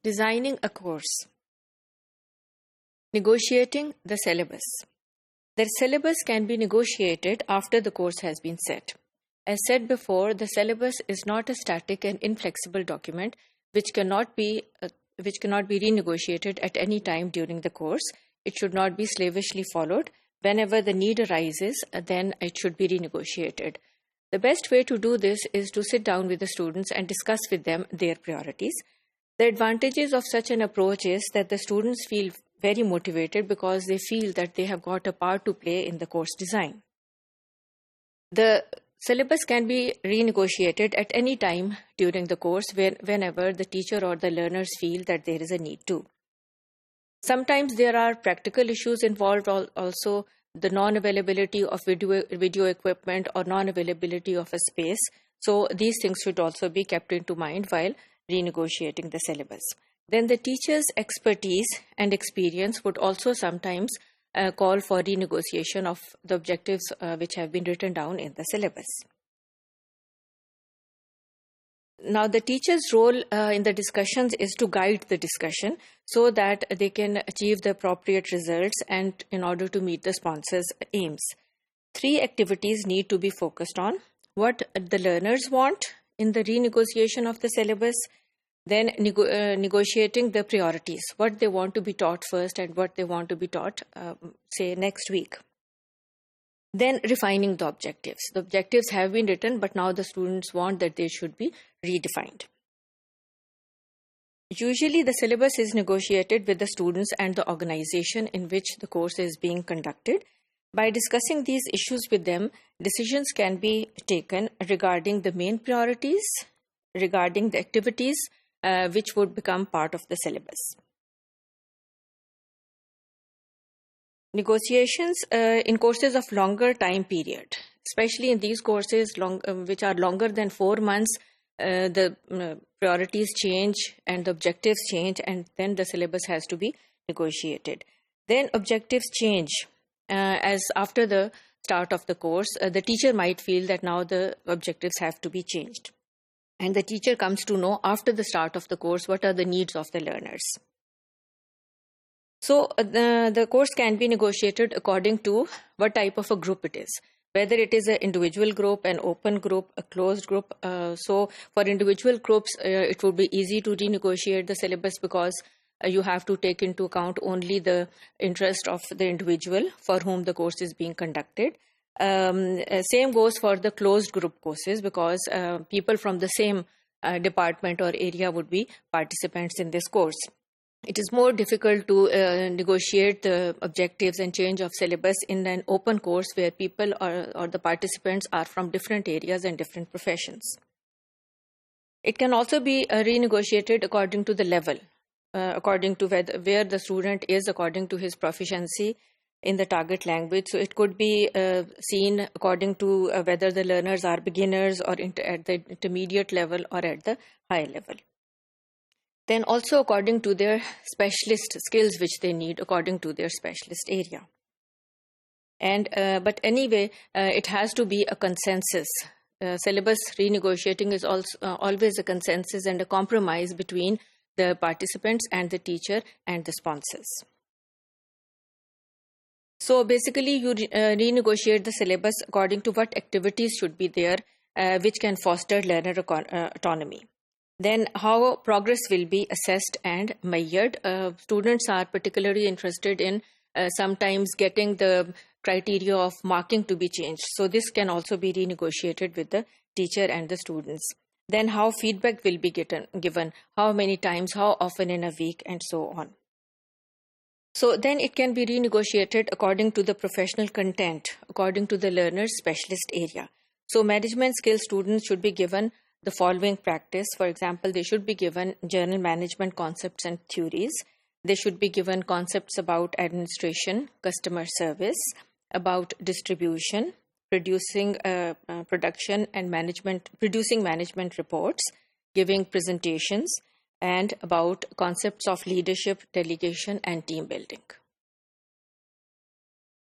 Designing a course. Negotiating the syllabus. The syllabus can be negotiated after the course has been set. As said before, the syllabus is not a static and inflexible document which cannot be renegotiated at any time during the course. It should not be slavishly followed. Whenever the need arises, then it should be renegotiated. The best way to do this is to sit down with the students and discuss with them their priorities. The advantages of such an approach is that the students feel very motivated because they feel that they have got a part to play in the course design. The syllabus can be renegotiated at any time during the course whenever the teacher or the learners feel that there is a need to. Sometimes there are practical issues involved, also the non-availability of video equipment or non-availability of a space. So these things should also be kept into mind while renegotiating the syllabus. Then the teacher's expertise and experience would also sometimes call for renegotiation of the objectives which have been written down in the syllabus. Now, the teacher's role in the discussions is to guide the discussion so that they can achieve the appropriate results and in order to meet the sponsor's aims. 3 activities need to be focused on: what the learners want in the renegotiation of the syllabus, then negotiating the priorities, what they want to be taught first and what they want to be taught, say, next week. Then refining the objectives. The objectives have been written, but now the students want that they should be redefined. Usually the syllabus is negotiated with the students and the organization in which the course is being conducted. By discussing these issues with them, decisions can be taken regarding the main priorities, regarding the activities which would become part of the syllabus. Negotiations in courses of longer time period, especially in these courses which are longer than 4 months, the priorities change and the objectives change, and then the syllabus has to be negotiated. Then objectives change as after the start of the course. The teacher might feel that now the objectives have to be changed. And the teacher comes to know after the start of the course what are the needs of the learners. So the course can be negotiated according to what type of a group it is, whether it is an individual group, an open group, a closed group. So for individual groups, it would be easy to renegotiate the syllabus because you have to take into account only the interest of the individual for whom the course is being conducted. Same goes for the closed group courses because people from the same department or area would be participants in this course. It is more difficult to negotiate the objectives and change of syllabus in an open course where people or the participants are from different areas and different professions. It can also be renegotiated according to the level, according to where the student is according to his proficiency in the target language. So it could be seen according to whether the learners are beginners or at the intermediate level or at the high level. Then also according to their specialist skills which they need according to their specialist area. And but anyway, it has to be a consensus. Syllabus renegotiating is also always a consensus and a compromise between the participants and the teacher and the sponsors. So basically you renegotiate the syllabus according to what activities should be there which can foster learner autonomy. Then how progress will be assessed and measured. Students are particularly interested in sometimes getting the criteria of marking to be changed. So this can also be renegotiated with the teacher and the students. Then how feedback will be given, how many times, how often in a week, and so on. So then it can be renegotiated according to the professional content, according to the learner's specialist area. So management skill students should be given the following practice. For example, they should be given journal management concepts and theories. They should be given concepts about administration, customer service, about distribution, producing management reports, giving presentations, and about concepts of leadership, delegation, and team building.